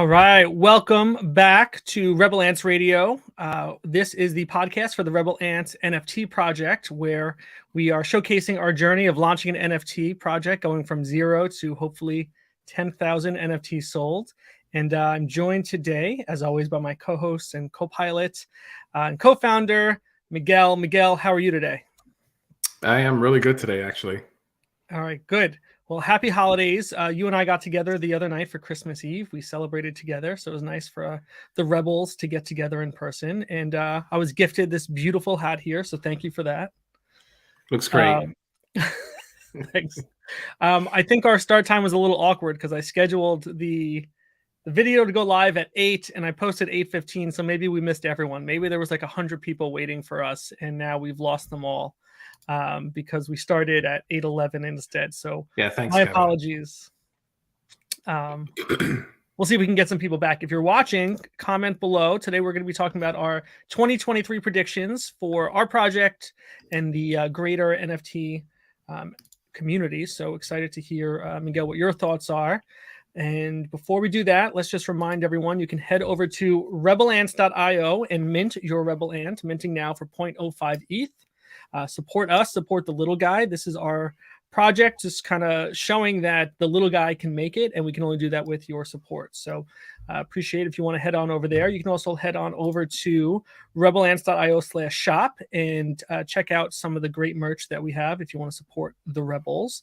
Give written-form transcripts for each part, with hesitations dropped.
All right. Welcome back to Rebel Ants Radio. This is the podcast for the Rebel Ants NFT project, where we are showcasing our journey of launching an NFT project, going from 0 to hopefully 10,000 NFTs sold. And I'm joined today, as always, by my co-host and co-pilot and co-founder, Miguel. Miguel, how are you today? I am really good today, actually. All right, good. Well, happy holidays. You and I got together the other night for Christmas Eve. We celebrated together, so it was nice for the Rebels to get together in person. And I was gifted this beautiful hat here, so thank you for that. Looks great. Thanks. I think our start time was a little awkward because I scheduled the video to go live at 8 and I posted 8:15, so maybe we missed everyone. Maybe there was like 100 people waiting for us, and now we've lost them all. Because we started at 8:11 instead. So yeah, thanks. My apologies. We'll see if we can get some people back. If you're watching, comment below. Today we're going to be talking about our 2023 predictions for our project and the greater NFT community. So excited to hear, Miguel, what your thoughts are. And before we do that, let's just remind everyone you can head over to rebelants.io and mint your Rebel Ant, minting now for 0.05 ETH. Support us, support the little guy. This is our project, just kind of showing that the little guy can make it, and we can only do that with your support. So appreciate if you want to head on over there. You can also head on over to rebelants.io/shop and check out some of the great merch that we have if you want to support the Rebels.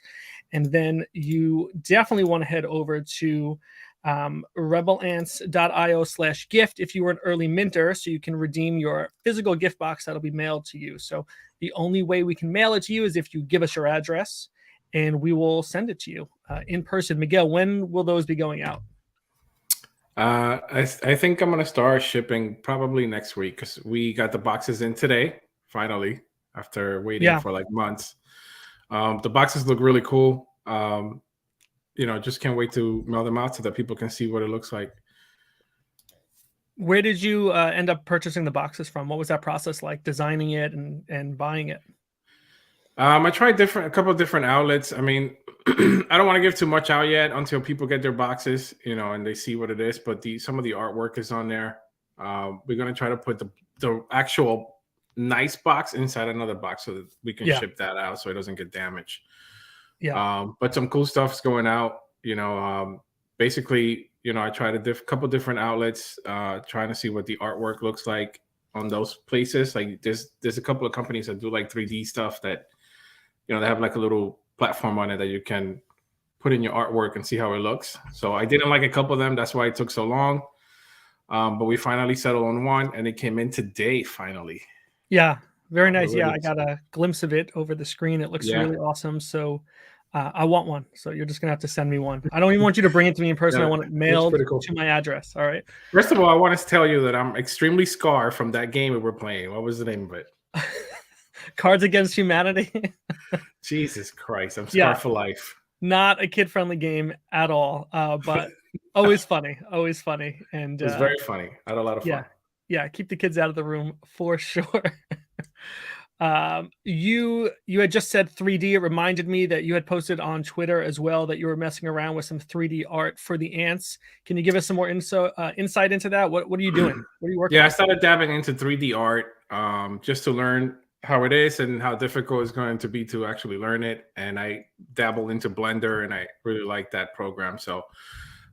And then you definitely want to head over to rebelants.io/gift if you were an early minter, so you can redeem your physical gift box that'll be mailed to you. So the only way we can mail it to you is if you give us your address, and we will send it to you in person. Miguel, when will those be going out? I think I'm going to start shipping probably next week, because we got the boxes in today, finally, after waiting for like months. The boxes look really cool. Just can't wait to mail them out so that people can see what it looks like. Where did you end up purchasing the boxes from? What was that process like, designing it and buying it? I tried a couple of different outlets. I mean, I don't want to give too much out yet until people get their boxes, and they see what it is. But some of the artwork is on there. We're going to try to put the actual nice box inside another box so that we can ship that out so it doesn't get damaged. Yeah. But some cool stuff is going out. Basically, I tried a couple different outlets, trying to see what the artwork looks like on those places. Like there's a couple of companies that do like 3D stuff that, they have like a little platform on it that you can put in your artwork and see how it looks. So I didn't like a couple of them. That's why it took so long. But we finally settled on one, and it came in today, finally. Yeah, very nice. Yeah, I got a glimpse of it over the screen. It looks really awesome. So I want one. So you're just going to have to send me one. I don't even want you to bring it to me in person. I want it mailed to my address. All right. First of all, I want to tell you that I'm extremely scarred from that game we were playing. What was the name of it? Cards Against Humanity. Jesus Christ. I'm scarred for life. Not a kid-friendly game at all, but always funny. Always funny. And it's very funny. I had a lot of fun. Yeah. Keep the kids out of the room for sure. You had just said 3D. It reminded me that you had posted on Twitter as well that you were messing around with some 3D art for the ants. Can you give us some more insight into that? What are you doing? What are you working on? I started dabbing into 3D art just to learn how it is and how difficult it's going to be to actually learn it. And I dabble into Blender, and I really like that program. So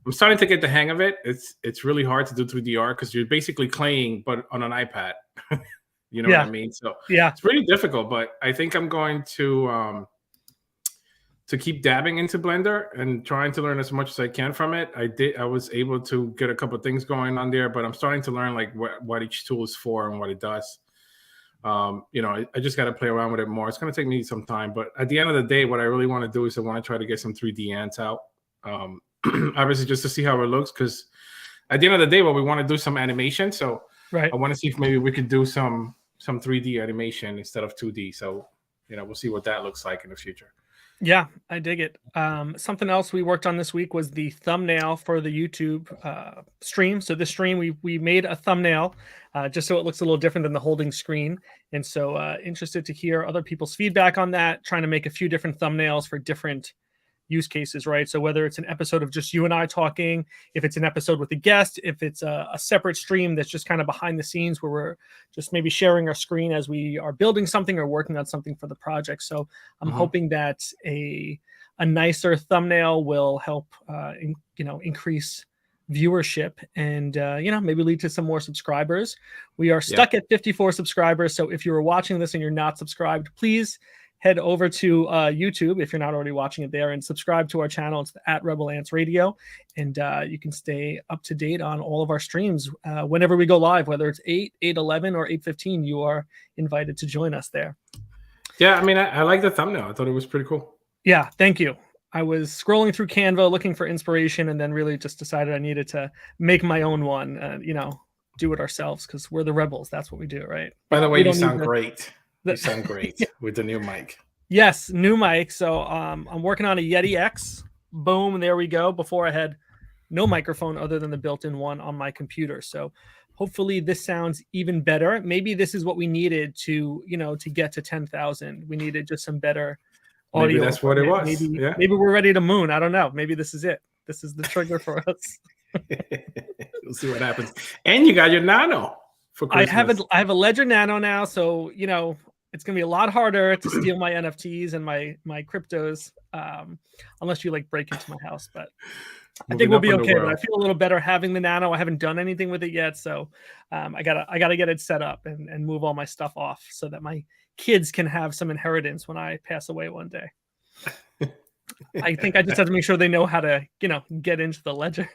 I'm starting to get the hang of it. It's really hard to do 3D art because you're basically playing, but on an iPad. You know what I mean? So it's pretty difficult, but I think I'm going to keep dabbing into Blender and trying to learn as much as I can from it. I was able to get a couple of things going on there, but I'm starting to learn like what each tool is for and what it does. I just got to play around with it more. It's going to take me some time, but at the end of the day, what I really want to do is I want to try to get some 3D ants out. Obviously just to see how it looks, because at the end of the day, we want to do some animation. So I want to see if maybe we could do some 3D animation instead of 2D. So, we'll see what that looks like in the future. Yeah, I dig it. Something else we worked on this week was the thumbnail for the YouTube stream. So this stream, we made a thumbnail just so it looks a little different than the holding screen. And so interested to hear other people's feedback on that, trying to make a few different thumbnails for different use cases, right? So whether it's an episode of just you and I talking, if it's an episode with a guest, if it's a separate stream that's just kind of behind the scenes where we're just maybe sharing our screen as we are building something or working on something for the project. So I'm hoping that a nicer thumbnail will help, increase viewership and maybe lead to some more subscribers. We are stuck at 54 subscribers, so if you are watching this and you're not subscribed, please head over to YouTube if you're not already watching it there and subscribe to our channel. It's at Rebel Ants Radio, and you can stay up to date on all of our streams whenever we go live, whether it's 8, 8:11, or 8:15. You are invited to join us there. Yeah, I mean, I like the thumbnail. I thought it was pretty cool. Yeah, thank you. I was scrolling through Canva looking for inspiration, and then really just decided I needed to make my own one, do it ourselves because we're the rebels. That's what we do, right? By the way, you sound great. You sound great with the new mic. Yes, new mic. So I'm working on a Yeti X. Boom, there we go. Before I had no microphone other than the built-in one on my computer. So hopefully this sounds even better. Maybe this is what we needed to get to 10,000. We needed just some better audio. Maybe that's what it was. Maybe we're ready to moon. I don't know. Maybe this is it. This is the trigger for us. We'll see what happens. And you got your Nano for Christmas. I have a Ledger Nano now, so it's gonna be a lot harder to steal my NFTs and my cryptos, unless you break into my house. But I think we'll be okay. But I feel a little better having the Nano. I haven't done anything with it yet, so I gotta get it set up and move all my stuff off so that my kids can have some inheritance when I pass away one day. I think I just have to make sure they know how to, get into the ledger.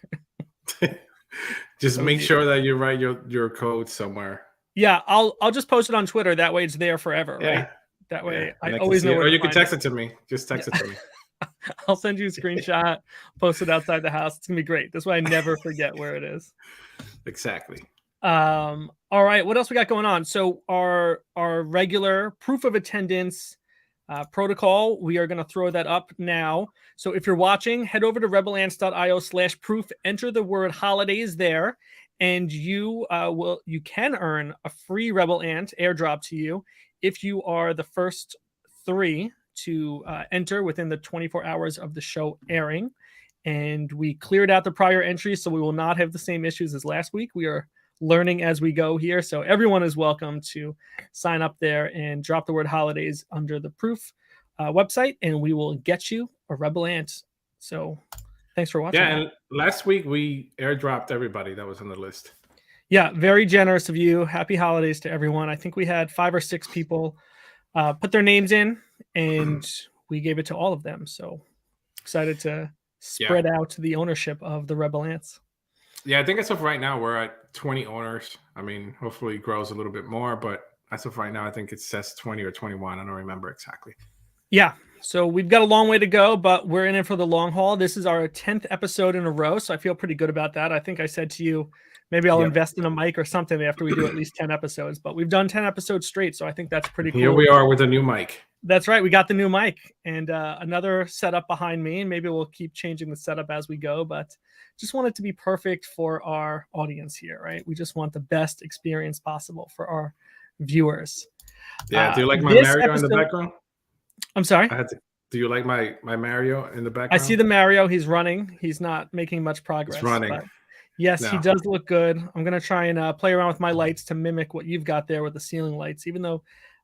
Just make sure that you write your code somewhere. Yeah, I'll just post it on Twitter. That way it's there forever, right? That way I always know. Or you can text it to me. Just text it to me. I'll send you a screenshot, post it outside the house. It's gonna be great. This way I never forget where it is. Exactly. All right, what else we got going on? So our regular proof of attendance protocol, we are going to throw that up now. So if you're watching, head over to rebelants.io/proof, enter the word holidays there, and you can earn a free Rebel Ant airdrop to you if you are the first 3 to enter within the 24 hours of the show airing. And we cleared out the prior entries, so we will not have the same issues as last week. We are learning as we go here, so everyone is welcome to sign up there and drop the word holidays under the proof website, and we will get you a Rebel Ant. So thanks for watching. Yeah, and last week we airdropped everybody that was on the list. Yeah, very generous of you. Happy holidays to everyone. I think we had 5 or 6 people put their names in, and we gave it to all of them. So excited to spread out the ownership of the Rebel Ants. Yeah, I think as of right now, we're at 20 owners. I mean, hopefully it grows a little bit more, but as of right now, I think it says 20 or 21. I don't remember exactly. Yeah, so we've got a long way to go, but we're in it for the long haul. This is our 10th episode in a row, so I feel pretty good about that. I think I said to you, maybe I'll invest in a mic or something after we do at least 10 episodes, but we've done 10 episodes straight, so I think that's pretty cool. Here we are with a new mic. That's right. We got the new mic and another setup behind me, and maybe we'll keep changing the setup as we go, but just want it to be perfect for our audience here, right? We just want the best experience possible for our viewers. Yeah. Do you like my Mario in the background? I'm sorry? Do you like my Mario in the background? I see the Mario. He's running. He's not making much progress. He's running. Yes, he does look good. I'm going to try and play around with my lights to mimic what you've got there with the ceiling lights, even though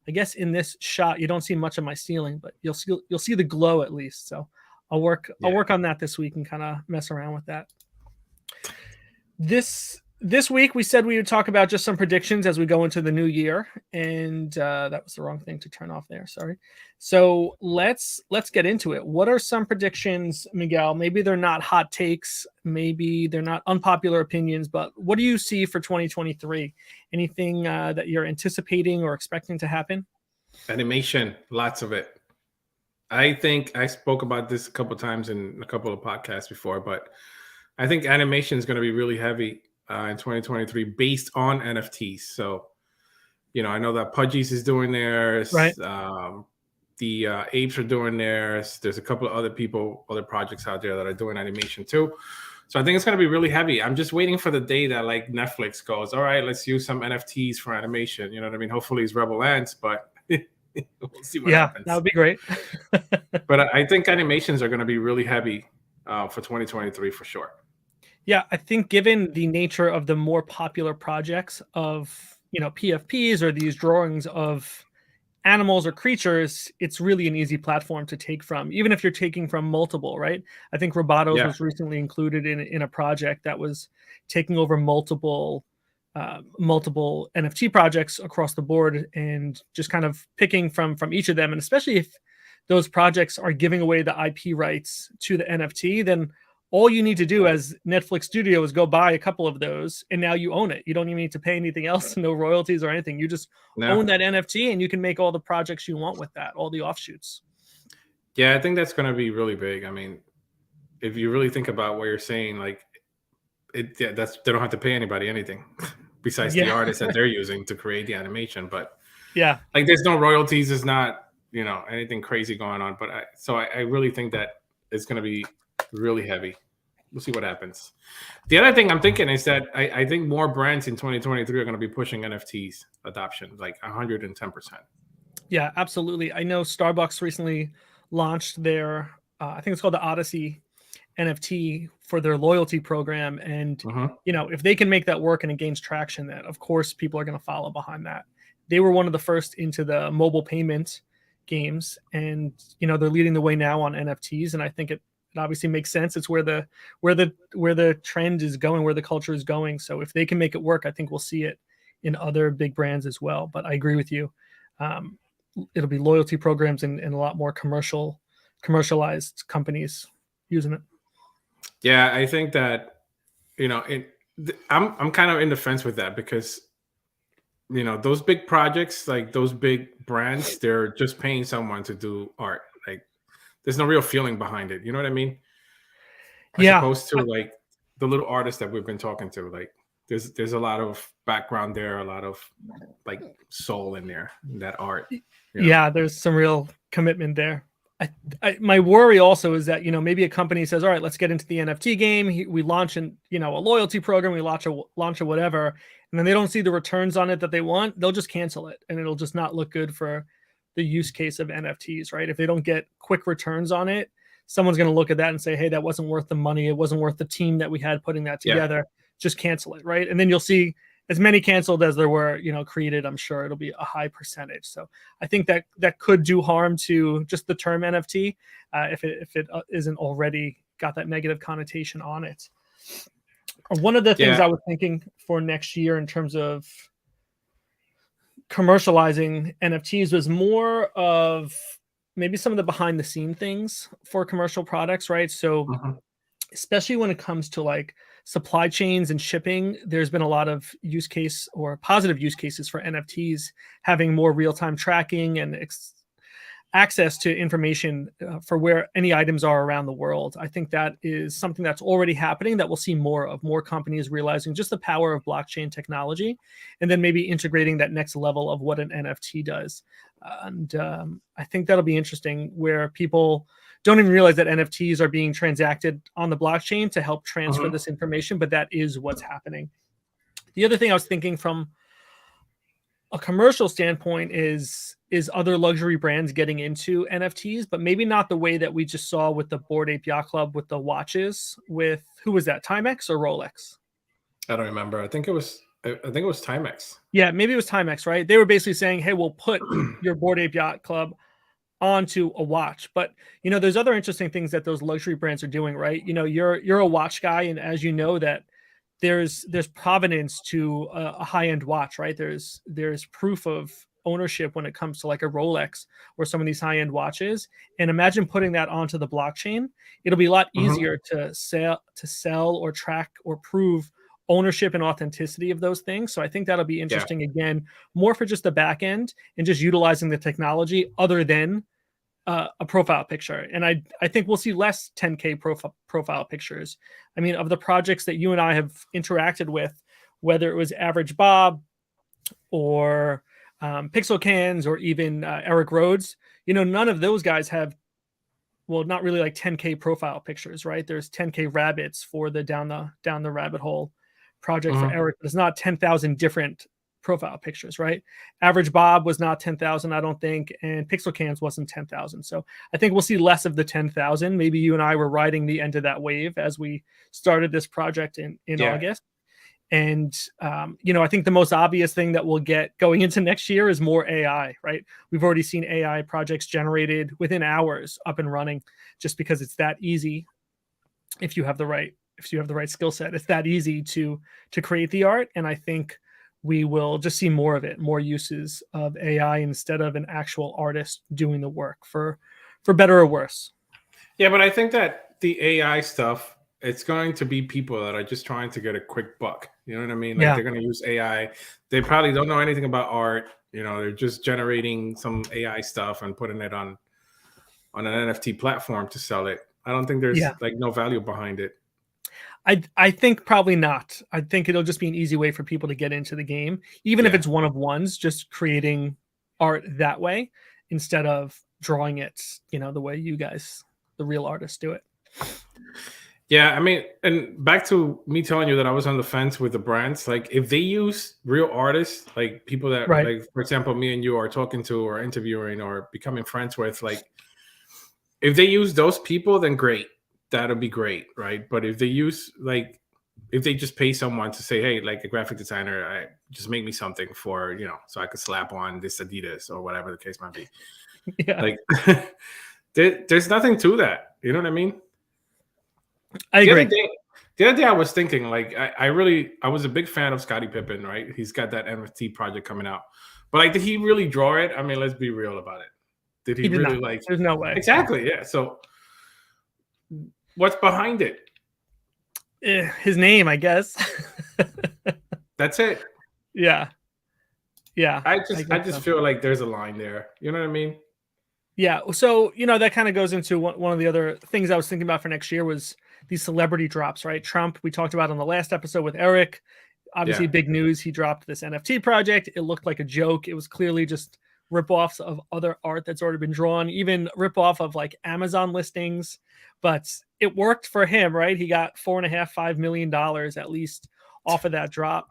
I guess in this shot you don't see much of my ceiling, but you'll see the glow at least. So I'll work on that this week and kind of mess around with that. This week we said we would talk about just some predictions as we go into the new year, and that was the wrong thing to turn off there. Sorry. So let's get into it. What are some predictions, Miguel? Maybe they're not hot takes, maybe they're not unpopular opinions, but what do you see for 2023? Anything that you're anticipating or expecting to happen? Animation, lots of it. I think I spoke about this a couple of times in a couple of podcasts before, but I think animation is going to be really heavy in 2023 based on NFTs. So, I know that Pudgies is doing theirs. Right. The Apes are doing theirs. There's a couple of other projects out there that are doing animation too. So I think it's going to be really heavy. I'm just waiting for the day that Netflix goes, all right, let's use some NFTs for animation. You know what I mean? Hopefully it's Rebel Ants, but We'll see what Yeah, happens. that would be great. But I think animations are going to be really heavy for 2023 for sure. Yeah, I think given the nature of the more popular projects of, PFPs or these drawings of animals or creatures, it's really an easy platform to take from, even if you're taking from multiple, right? I think Robotos Yeah. was recently included in a project that was taking over multiple NFT projects across the board and just kind of picking from each of them. And especially if those projects are giving away the IP rights to the NFT, then all you need to do as Netflix Studio is go buy a couple of those, and now you own it. You don't even need to pay anything else, no royalties or anything. You just own that NFT, and you can make all the projects you want with that, all the offshoots. Yeah, I think that's going to be really big. I mean, if you really think about what you're saying, like, they don't have to pay anybody anything besides the artists that they're using to create the animation. But yeah, like, there's no royalties. There's not, anything crazy going on. But I really think that it's going to be really heavy. We'll see what happens. The other thing I'm thinking is that I think more brands in 2023 are going to be pushing NFTs adoption, like 110%. Yeah, absolutely. I know Starbucks recently launched their, I think it's called the Odyssey NFT for their loyalty program. And, if they can make that work and it gains traction, that of course people are going to follow behind that. They were one of the first into the mobile payment games, and, they're leading the way now on NFTs. And I think it obviously makes sense. It's where the trend is going, where the culture is going. So if they can make it work, I think we'll see it in other big brands as well. But I agree with you. It'll be loyalty programs and a lot more commercialized companies using it. Yeah, I think that, I'm kind of in the fence with that because, those big projects, like those big brands, they're just paying someone to do art. Like, there's no real feeling behind it. You know what I mean? As opposed to like the little artists that we've been talking to, like there's a lot of background there, a lot of like soul in there, in that art. Yeah, there's some real commitment there. My worry also is that, maybe a company says, all right, let's get into the NFT game. We launch a loyalty program, we launch a whatever, and then they don't see the returns on it that they want. They'll just cancel it, and it'll just not look good for the use case of NFTs, right? If they don't get quick returns on it, someone's going to look at that and say, hey, that wasn't worth the money. It wasn't worth the team that we had putting that together. Yeah. Just cancel it, right? And then you'll see as many canceled as there were, created. I'm sure it'll be a high percentage. So I think that could do harm to just the term NFT if it isn't already got that negative connotation on it. One of the things I was thinking for next year in terms of commercializing NFTs was more of maybe some of the behind the scene things for commercial products, right? So especially when it comes to like supply chains and shipping, there's been a lot of use case or positive use cases for NFTs having more real-time tracking and access to information for where any items are around the world. I think that is something that's already happening that we'll see more of, more companies realizing just the power of blockchain technology, and then maybe integrating that next level of what an NFT does. And I think that'll be interesting, where people don't even realize that NFTs are being transacted on the blockchain to help transfer this information, but that is what's happening. The other thing I was thinking from a commercial standpoint is other luxury brands getting into NFTs, but maybe not the way that we just saw with the Bored Ape Yacht Club with the watches. With who was that? Timex or Rolex? I don't remember. I think it was Timex. Yeah, maybe it was Timex, right? They were basically saying, hey, we'll put your Bored Ape Yacht Club onto a watch. But there's other interesting things that those luxury brands are doing, right? You're a watch guy, and as you know that there's provenance to a high-end watch, right? There's proof of ownership when it comes to like a Rolex or some of these high-end watches. And imagine putting that onto the blockchain. It'll be a lot easier to sell or track or prove ownership and authenticity of those things. So I think that'll be interesting, again, more for just the back end and just utilizing the technology other than a profile picture. And I think we'll see less 10K profile pictures. I mean, of the projects that you and I have interacted with, whether it was Average Bob or Pixel Cans or even Eric Rhodes, none of those guys have, well, not really like 10K profile pictures, right? There's 10K rabbits for the down the rabbit hole project for Eric. There's not 10,000 different profile pictures, right? Average Bob was not 10,000, I don't think, and Pixel Cans wasn't 10,000. So I think we'll see less of the 10,000. Maybe you and I were riding the end of that wave as we started this project in August. And, I think the most obvious thing that we'll get going into next year is more AI, right? We've already seen AI projects generated within hours up and running just because it's that easy. If you have the right skill set, it's that easy to create the art. And I think we will just see more of it, more uses of AI instead of an actual artist doing the work, for better or worse. Yeah, but I think that the AI stuff, it's going to be people that are just trying to get a quick buck. You know what I mean? Like they're going to use AI. They probably don't know anything about art. They're just generating some AI stuff and putting it on an NFT platform to sell it. I don't think there's like no value behind it. I think probably not. I think it'll just be an easy way for people to get into the game, even if it's one of ones, just creating art that way instead of drawing it, the way you guys, the real artists, do it. Yeah, I mean, and back to me telling you that I was on the fence with the brands. Like, if they use real artists, like people that, like, for example, me and you are talking to or interviewing or becoming friends with, like, if they use those people, then great. That'll be great, right? But if they use, like, if they just pay someone to say, hey, like a graphic designer, just make me something for, so I could slap on this Adidas or whatever the case might be. Like, there's nothing to that. You know what I mean? I agree. The other day I was thinking, like, I was a big fan of Scottie Pippen, right? He's got that NFT project coming out. But, like, did he really draw it? I mean, let's be real about it. Did he really, like... There's no way. Exactly, yeah. So, what's behind it? His name, I guess. That's it. Yeah. I just feel like there's a line there. You know what I mean? Yeah. So, that kind of goes into one of the other things I was thinking about for next year was these celebrity drops, right? Trump, we talked about on the last episode with Eric. Obviously, big news. He dropped this NFT project. It looked like a joke. It was clearly just ripoffs of other art that's already been drawn, even ripoff of like Amazon listings. But it worked for him, right? He got $4.5 million at least off of that drop.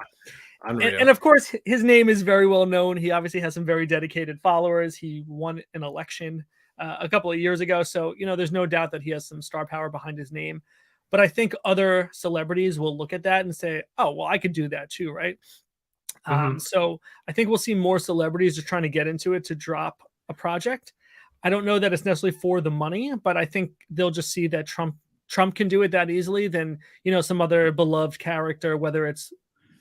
And of course, his name is very well known. He obviously has some very dedicated followers. He won an election a couple of years ago. So, there's no doubt that he has some star power behind his name. But I think other celebrities will look at that and say, oh, well, I could do that too, right? So I think we'll see more celebrities just trying to get into it to drop a project. I don't know that it's necessarily for the money, but I think they'll just see that Trump can do it that easily. Then, some other beloved character, whether it's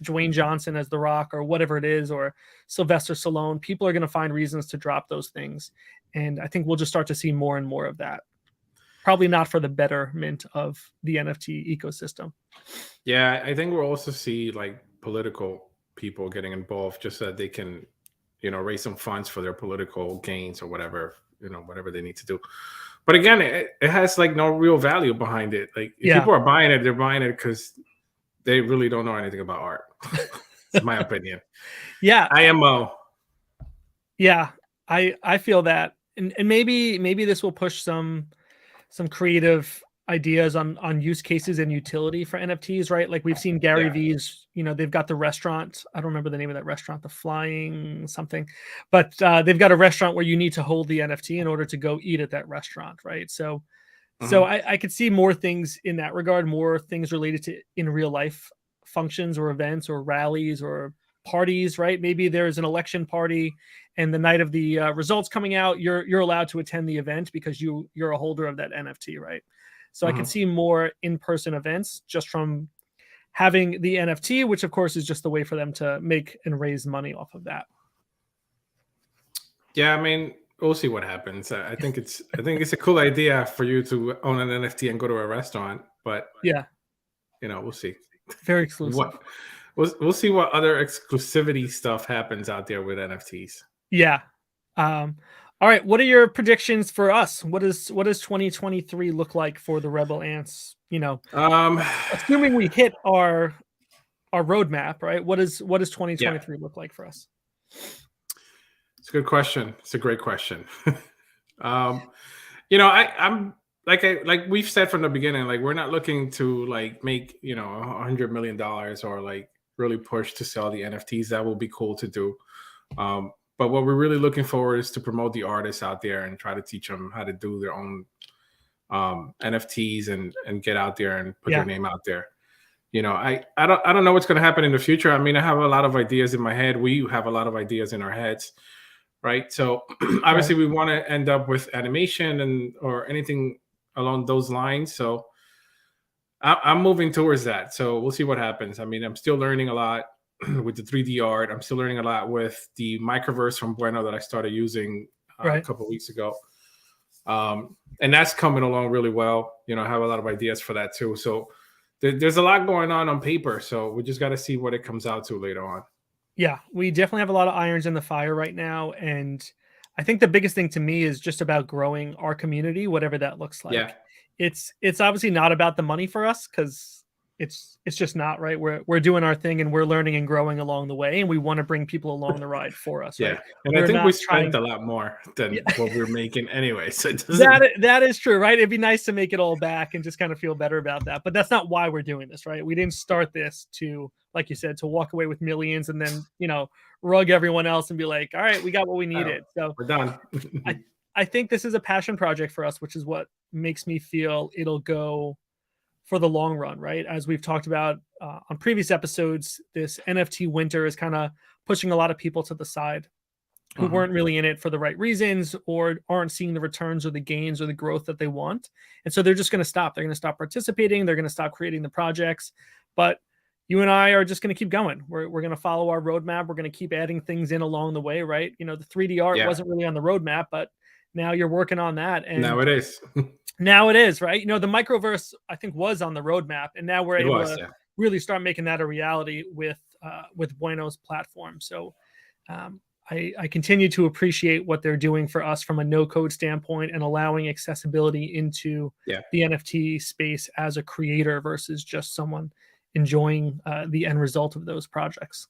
Dwayne Johnson as The Rock or whatever it is, or Sylvester Stallone, people are going to find reasons to drop those things. And I think we'll just start to see more and more of that. Probably not for the betterment of the NFT ecosystem. Yeah, I think we'll also see like political people getting involved just so that they can, raise some funds for their political gains or whatever, whatever they need to do. But again, it has like no real value behind it. Like if people are buying it, they're buying it because they really don't know anything about art. It's my opinion. Yeah. IMO. Yeah, I feel that. And maybe this will push some creative ideas on use cases and utility for NFTs, right? Like we've seen Gary V's, they've got the restaurant. I don't remember the name of that restaurant, the Flying something, but they've got a restaurant where you need to hold the NFT in order to go eat at that restaurant, right? So I could see more things in that regard, more things related to in real life functions or events or rallies or parties, right? Maybe there's an election party and the night of the results coming out, you're allowed to attend the event because you're a holder of that NFT, right? So I can see more in-person events just from having the NFT, which of course is just the way for them to make and raise money off of that. Yeah, I mean, we'll see what happens. I think it's a cool idea for you to own an NFT and go to a restaurant, but we'll see. Very exclusive. We'll see what other exclusivity stuff happens out there with NFTs. Yeah. All right. What are your predictions for us? What does 2023 look like for the Rebel Ants? Assuming we hit our roadmap, right? What does 2023 look like for us? It's a good question. It's a great question. I'm like we've said from the beginning, like we're not looking to like make $100 million or like really push to sell the NFTs. That will be cool to do. But what we're really looking forward is to promote the artists out there and try to teach them how to do their own NFTs and get out there and put their name out there. I don't know what's going to happen in the future. I mean, I have a lot of ideas in my head. We have a lot of ideas in our heads, right? So obviously we want to end up with animation or anything along those lines. So I'm moving towards that. So we'll see what happens. I mean, I'm still learning a lot with the 3D art. I'm still learning a lot with the microverse from Bueno that I started using a couple of weeks ago. And that's coming along really well. I have a lot of ideas for that too. So there's a lot going on paper. So we just got to see what it comes out to later on. Yeah, we definitely have a lot of irons in the fire right now. And I think the biggest thing to me is just about growing our community, whatever that looks like. Yeah. It's obviously not about the money for us, because it's just not, right. We're doing our thing and we're learning and growing along the way, and we want to bring people along the ride for us. Yeah. Right? And I think we spent a lot more than what we're making anyway. So that is true, right? It'd be nice to make it all back and just kind of feel better about that. But that's not why we're doing this, right? We didn't start this to, like you said, to walk away with millions and then, rug everyone else and be like, all right, we got what we needed. So we're done. I think this is a passion project for us, which is what makes me feel it'll go for the long run, right? As we've talked about on previous episodes, this NFT winter is kind of pushing a lot of people to the side who weren't really in it for the right reasons or aren't seeing the returns or the gains or the growth that they want. And so they're just going to stop. They're going to stop participating. They're going to stop creating the projects. But you and I are just going to keep going. We're going to follow our roadmap. We're going to keep adding things in along the way, right? The 3D art wasn't really on the roadmap, but now you're working on that. And now it is. Now it is, right? The microverse, I think, was on the roadmap, and now we're able to really start making that a reality with Bueno's platform. So I continue to appreciate what they're doing for us from a no-code standpoint and allowing accessibility into the NFT space as a creator versus just someone enjoying the end result of those projects.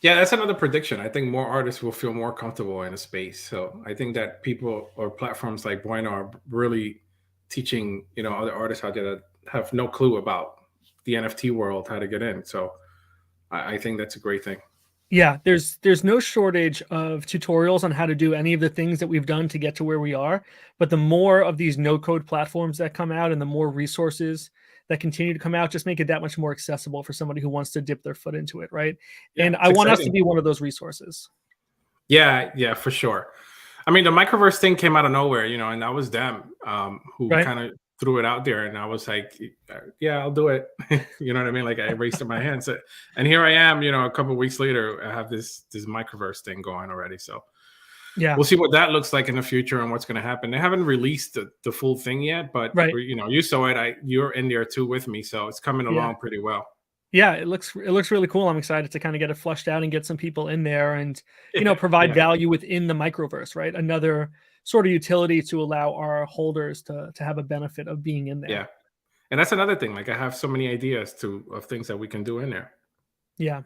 Yeah, that's another prediction. I think more artists will feel more comfortable in a space. So I think that people or platforms like Bueno are really teaching, other artists out there that have no clue about the NFT world how to get in. So I think that's a great thing. Yeah, there's no shortage of tutorials on how to do any of the things that we've done to get to where we are. But the more of these no-code platforms that come out and the more resources that continue to come out, just make it that much more accessible for somebody who wants to dip their foot into it, right? Yeah, and I want us to be one of those resources. Yeah, for sure. I mean, the microverse thing came out of nowhere, and that was them who kind of threw it out there, and I was like, yeah, I'll do it. You know what I mean? Like I raised my hand. So, and here I am, a couple of weeks later, I have this microverse thing going already. So yeah, we'll see what that looks like in the future and what's going to happen. They haven't released the full thing yet, but you saw it. You're in there too with me, so it's coming along pretty well. Yeah, it looks really cool. I'm excited to kind of get it flushed out and get some people in there and provide value within the microverse, right? Another sort of utility to allow our holders to have a benefit of being in there. Yeah, and that's another thing. Like I have so many ideas of things that we can do in there. Yeah,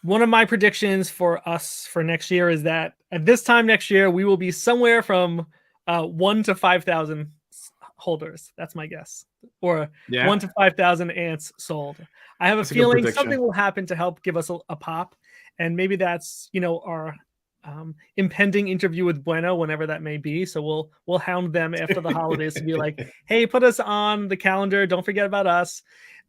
one of my predictions for us for next year is that at this time next year, we will be somewhere from 1 to 5,000 holders. That's my guess. Or 1 to 5,000 ants sold. I have a feeling something will happen to help give us a pop. And maybe that's, our impending interview with Bueno, whenever that may be. So we'll hound them after the holidays to be like, hey, put us on the calendar. Don't forget about us.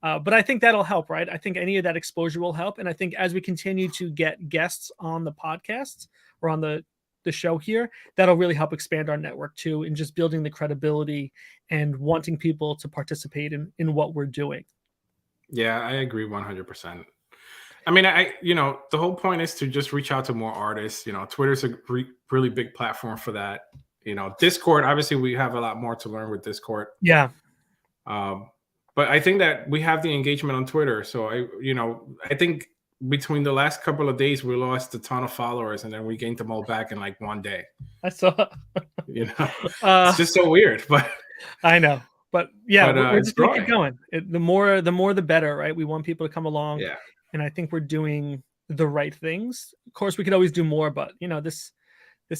But I think that'll help, right? I think any of that exposure will help. And I think as we continue to get guests on the podcast or on the show here, that'll really help expand our network too, in just building the credibility and wanting people to participate in what we're doing. Yeah, I agree 100%. I mean, the whole point is to just reach out to more artists. Twitter's a really big platform for that. Discord, obviously we have a lot more to learn with Discord. Yeah. But I think that we have the engagement on Twitter. So I think between the last couple of days, we lost a ton of followers and then we gained them all back in like one day. I saw. It's just so weird, but I know. But yeah, we're just going to keep going. The more the better, right? We want people to come along. Yeah. And I think we're doing the right things. Of course, we could always do more, but this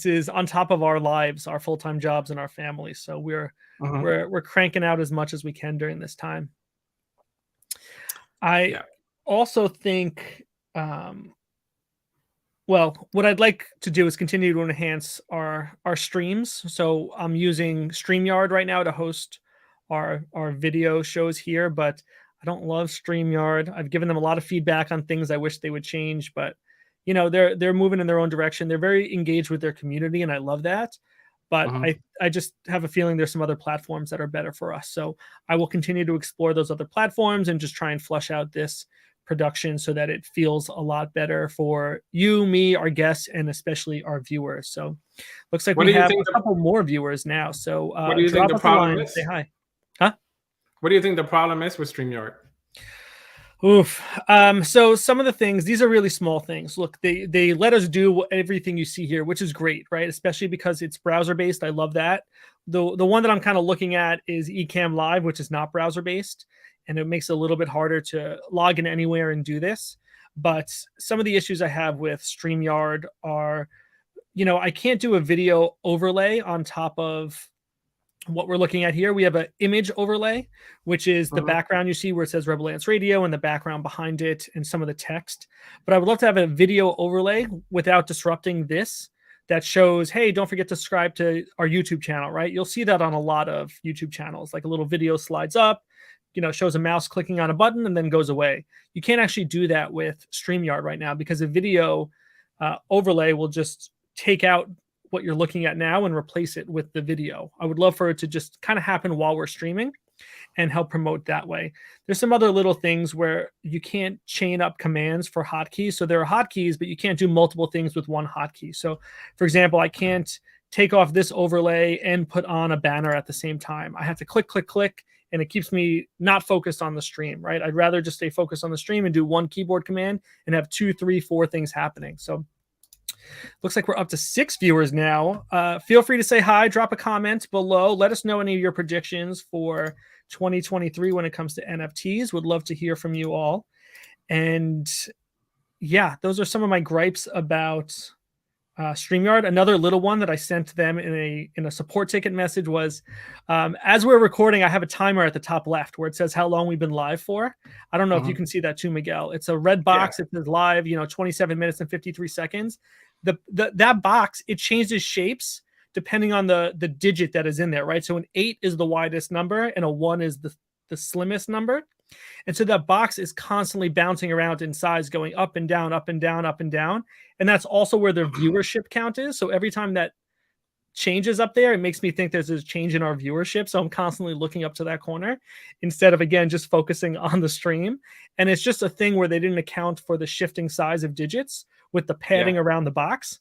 is on top of our lives, our full-time jobs and our families. So we're cranking out as much as we can during this time. I also think, well, what I'd like to do is continue to enhance our streams. So I'm using StreamYard right now to host our video shows here, but I don't love StreamYard. I've given them a lot of feedback on things I wish they would change, but they're moving in their own direction. They're very engaged with their community, and I love that. But I just have a feeling there's some other platforms that are better for us. So I will continue to explore those other platforms and just try and flush out this production so that it feels a lot better for you, me, our guests, and especially our viewers. So looks like we have a couple more viewers now. So what do you think the problem is? Say hi. Huh? What do you think the problem is with StreamYard? Oof. So some of the things, these are really small things. Look, they let us do everything you see here, which is great, right? Especially because it's browser based. I love that. The one that I'm kind of looking at is Ecamm Live, which is not browser based, and it makes it a little bit harder to log in anywhere and do this. But some of the issues I have with StreamYard are, I can't do a video overlay on top of what we're looking at here. We have an image overlay, which is the background you see where it says Rebel Ants Radio and the background behind it and some of the text. But I would love to have a video overlay without disrupting this that shows, hey, don't forget to subscribe to our YouTube channel, right? You'll see that on a lot of YouTube channels, like a little video slides up, shows a mouse clicking on a button and then goes away. You can't actually do that with StreamYard right now because a video overlay will just take out what you're looking at now and replace it with the video. I would love for it to just kind of happen while we're streaming and help promote that way. There's some other little things where you can't chain up commands for hotkeys. So there are hotkeys, but you can't do multiple things with one hotkey. So for example, I can't take off this overlay and put on a banner at the same time. I have to click, click, click, and it keeps me not focused on the stream, right? I'd rather just stay focused on the stream and do one keyboard command and have 2, 3, 4 things happening. So looks like we're up to 6 viewers now. Feel free to say hi, drop a comment below. Let us know any of your predictions for 2023 when it comes to NFTs. Would love to hear from you all. And yeah, those are some of my gripes about StreamYard. Another little one that I sent them in a support ticket message was, as we're recording, I have a timer at the top left where it says how long we've been live for. I don't know if you can see that too, Miguel. It's a red box. It says live, 27 minutes and 53 seconds. That box, it changes shapes depending on the digit that is in there, right? So an 8 is the widest number and a 1 is the slimmest number. And so that box is constantly bouncing around in size, going up and down, up and down, up and down. And that's also where the viewership count is. So every time that changes up there, it makes me think there's a change in our viewership. So I'm constantly looking up to that corner instead of, again, just focusing on the stream. And it's just a thing where they didn't account for the shifting size of digits with the padding around the box.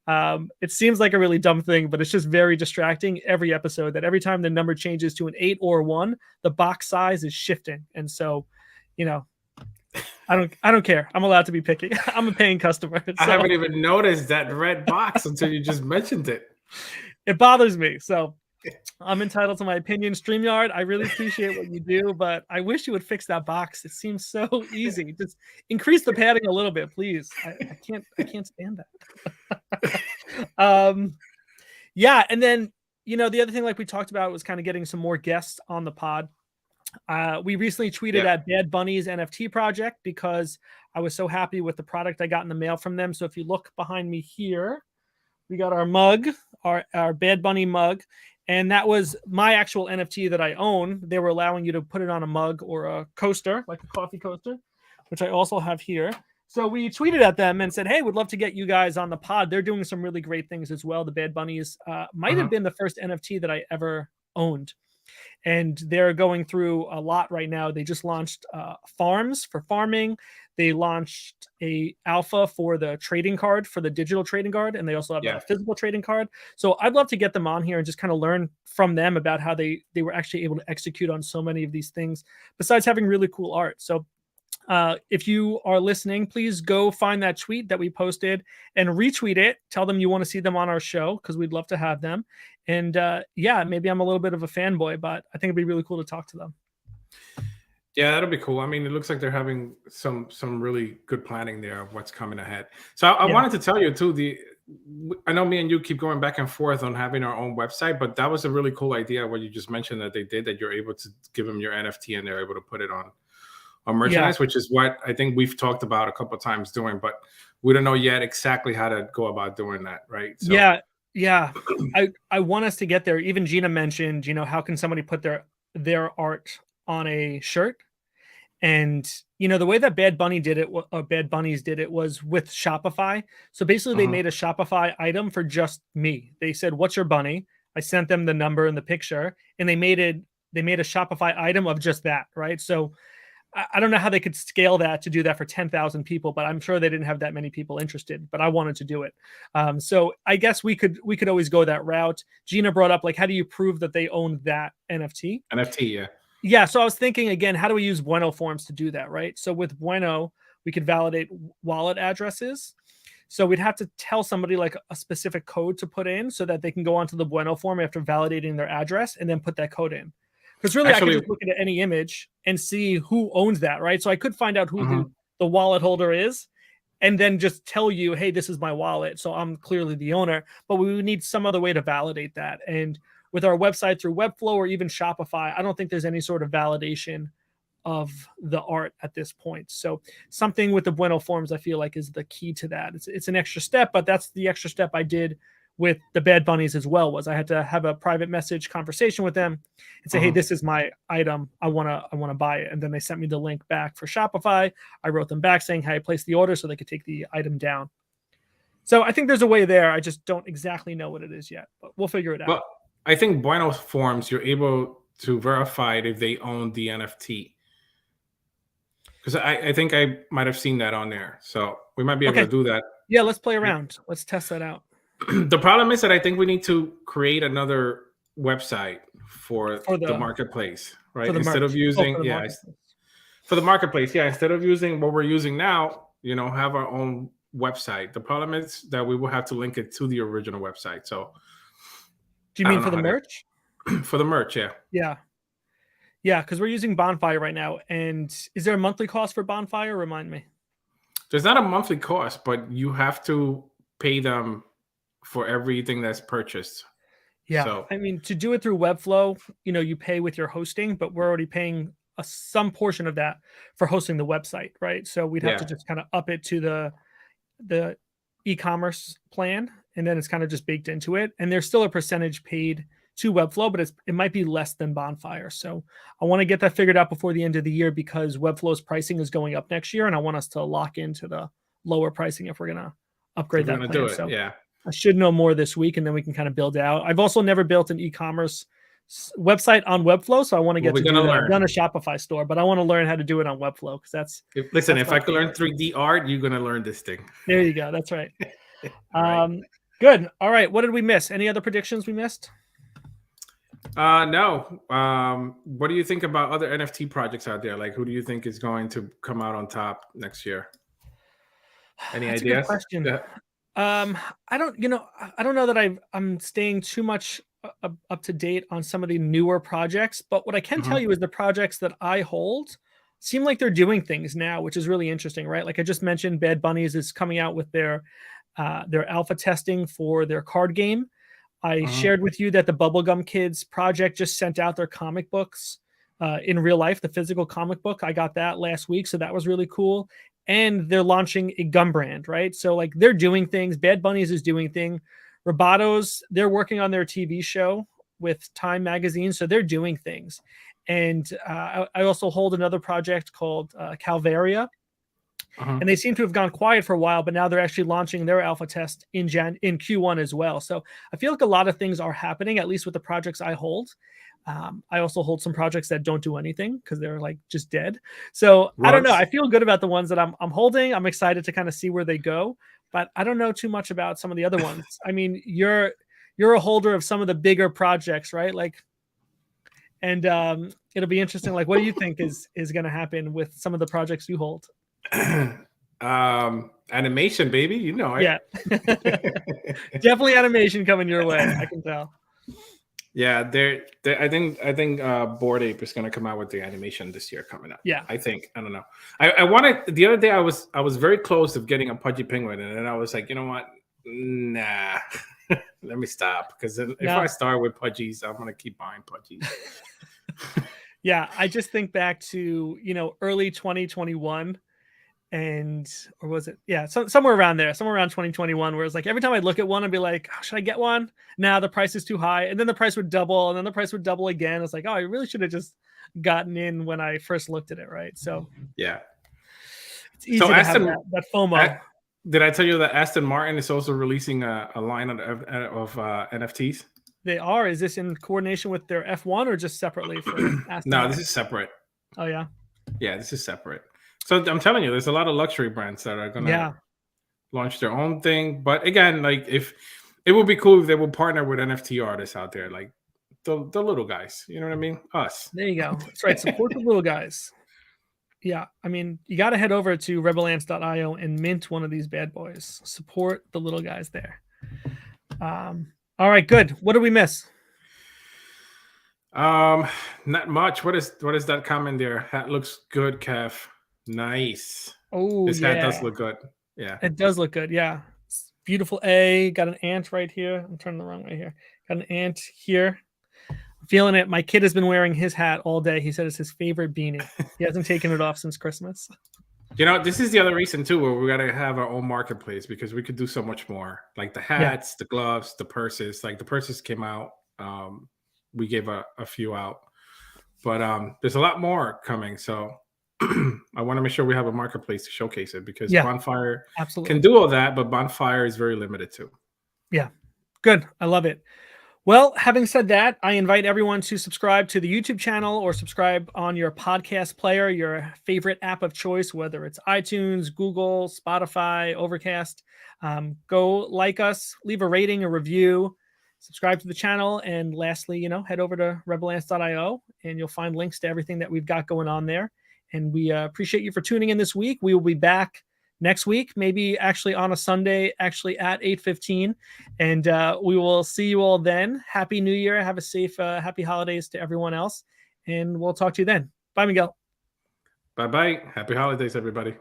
It seems like a really dumb thing, but it's just very distracting every episode that every time the number changes to an 8 or a 1, the box size is shifting. And so, I don't care. I'm allowed to be picky. I'm a paying customer. So. I haven't even noticed that red box until you just mentioned it. It bothers me. So I'm entitled to my opinion. StreamYard, I really appreciate what you do, but I wish you would fix that box. It seems so easy. Just increase the padding a little bit, please. I can't stand that. Yeah, and then the other thing, like we talked about, was kind of getting some more guests on the pod. We recently tweeted at Bad Bunny's NFT project because I was so happy with the product I got in the mail from them. So if you look behind me here, we got our mug, our Bad Bunny mug. And that was my actual NFT that I own. They were allowing you to put it on a mug or a coaster, like a coffee coaster, which I also have here. So we tweeted at them and said, hey, would love to get you guys on the pod. They're doing some really great things as well. The Bad Bunnies might have been the first NFT that I ever owned. And they're going through a lot right now. They just launched farms for farming. They launched a alpha for the trading card, for the digital trading card, and they also have a physical trading card. So I'd love to get them on here and just kind of learn from them about how they were actually able to execute on so many of these things, besides having really cool art. So if you are listening, please go find that tweet that we posted and retweet it. Tell them you want to see them on our show because we'd love to have them. And yeah, maybe I'm a little bit of a fanboy, but I think it'd be really cool to talk to them. Yeah, that'll be cool. I mean, it looks like they're having some really good planning there of what's coming ahead. So I wanted to tell you too, I know me and you keep going back and forth on having our own website, but that was a really cool idea what you just mentioned that they did, that you're able to give them your NFT and they're able to put it or merchandise, which is what I think we've talked about a couple of times doing, but we don't know yet exactly how to go about doing that, right? So Yeah. I want us to get there. Even Gina mentioned, how can somebody put their art on a shirt? And the way that Bad Bunnies did it was with Shopify. So basically they made a Shopify item for just me. They said, "What's your bunny?" I sent them the number and the picture, and they made a Shopify item of just that, right? So I don't know how they could scale that to do that for 10,000 people, but I'm sure they didn't have that many people interested, but I wanted to do it. So I guess we could always go that route. Gina brought up, like, how do you prove that they own that NFT? NFT, yeah. Yeah, so I was thinking, again, how do we use Bueno forms to do that, right? So with Bueno, we could validate wallet addresses. So we'd have to tell somebody like a specific code to put in so that they can go onto the Bueno form after validating their address and then put that code in. Because really, I could just look at any image and see who owns that, right? So I could find out who the wallet holder is and then just tell you, hey, this is my wallet, so I'm clearly the owner. But we would need some other way to validate that. And with our website through Webflow or even Shopify, I don't think there's any sort of validation of the art at this point. So something with the Bueno forms, I feel like, is the key to that. It's an extra step, but that's the extra step I did with the Bad Bunnies as well. Was I had to have a private message conversation with them and say, hey, this is my item. I want to buy it. And then they sent me the link back for Shopify. I wrote them back saying, hey, I placed the order so they could take the item down. So I think there's a way there. I just don't exactly know what it is yet, but we'll figure it out. Well, I think Bueno forms, you're able to verify it if they own the NFT. Because I think I might have seen that on there. So we might be able to do that. Yeah, let's play around. Let's test that out. The problem is that I think we need to create another website for the marketplace, right? Instead of using, for the marketplace. Yeah, instead of using what we're using now, have our own website. The problem is that we will have to link it to the original website. So do you mean for the merch? For the merch, yeah. Yeah, because we're using Bonfire right now. And is there a monthly cost for Bonfire? Remind me. There's not a monthly cost, but you have to pay them for everything that's purchased. Yeah, so, I mean, to do it through Webflow, you pay with your hosting, but we're already paying some portion of that for hosting the website, right? So we'd have to just kind of up it to the e-commerce plan, and then it's kind of just baked into it. And there's still a percentage paid to Webflow, but it might be less than Bonfire. So I want to get that figured out before the end of the year because Webflow's pricing is going up next year, and I want us to lock into the lower pricing if we're gonna upgrade that plan. Do it. So yeah. I should know more this week, and then we can kind of build out. I've also never built an e-commerce website on Webflow, so I want to get to do that. I've done a Shopify store, but I want to learn how to do it on Webflow because that's. If I could learn 3D art, you're gonna learn this thing. There you go. That's right. Good. All right. What did we miss? Any other predictions we missed? No. What do you think about other NFT projects out there? Like, who do you think is going to come out on top next year? Any ideas? A good question. Yeah. I don't know that I'm staying too much up to date on some of the newer projects, but what I can tell you is the projects that I hold seem like they're doing things now, which is really interesting, right? Like I just mentioned, Bad Bunnies is coming out with their alpha testing for their card game. I shared with you that the Bubblegum Kids project just sent out their comic books in real life, the physical comic book. I got that last week, so that was really cool. And they're launching a gum brand, right? So like they're doing things. Bad Bunnies is doing things. Robotos, they're working on their TV show with Time Magazine, so they're doing things. And I also hold another project called Calvaria. And they seem to have gone quiet for a while, but now they're actually launching their alpha test in Q1 as well. So I feel like a lot of things are happening, at least with the projects I hold. I also hold some projects that don't do anything because they're like just dead. So I don't know. I feel good about the ones that I'm holding. I'm excited to kind of see where they go, but I don't know too much about some of the other ones. I mean, you're a holder of some of the bigger projects, right? Like, and it'll be interesting. Like, what do you think is going to happen with some of the projects you hold? Animation, baby, you know it. Yeah. Definitely animation coming your way, I can tell. Yeah, I think Bored Ape is going to come out with the animation this year coming up. Yeah, I don't know. I wanted the other day. I was very close of getting a Pudgy Penguin, and then I was like, you know what? Nah, let me stop because if I start with Pudgies, I'm going to keep buying Pudgies. Yeah, I just think back to, early 2021 or was it? Yeah, somewhere around there, somewhere around 2021, where it's like every time I'd look at one, I'd be like, oh, should I get one? Nah, the price is too high. And then the price would double, and then the price would double again. It's like, oh, I really should have just gotten in when I first looked at it, right? So Yeah. it's easy So to have Aston, that FOMO. did I tell you that Aston Martin is also releasing a line of NFTs? They are. Is this in coordination with their F1 or just separately for Aston No, Martin? this is separate. Oh, yeah. Yeah, this is separate. So I'm telling you, there's a lot of luxury brands that are gonna launch their own thing. But again, like if it would be cool if they would partner with NFT artists out there, like the little guys. You know what I mean? Us. There you go. That's right. Support the little guys. Yeah, I mean, you got to head over to rebelants.io and mint one of these bad boys. Support the little guys there. All right, good. What did we miss? Not much. What is that comment there? Hat looks good, Kev. Nice. Oh, this yeah. hat does look good. Yeah, it does look good. Yeah, it's beautiful. Got an ant right here. I'm turning the wrong way here. Got an ant here. I'm feeling it. My kid has been wearing his hat all day. He said it's his favorite beanie. He hasn't taken it off since Christmas. This is the other reason too, where we got to have our own marketplace because we could do so much more. Like the hats, the gloves, the purses. Like the purses came out. We gave a few out, but there's a lot more coming. So I want to make sure we have a marketplace to showcase it because Bonfire can do all that, but Bonfire is very limited too. Yeah, good. I love it. Well, having said that, I invite everyone to subscribe to the YouTube channel or subscribe on your podcast player, your favorite app of choice, whether it's iTunes, Google, Spotify, Overcast. Go like us, leave a rating, a review, subscribe to the channel, and lastly, head over to rebelants.io and you'll find links to everything that we've got going on there. And we appreciate you for tuning in this week. We will be back next week, maybe actually on a Sunday, actually at 8:15. And we will see you all then. Happy New Year. Have a safe, happy holidays to everyone else. And we'll talk to you then. Bye, Miguel. Bye-bye. Happy holidays, everybody.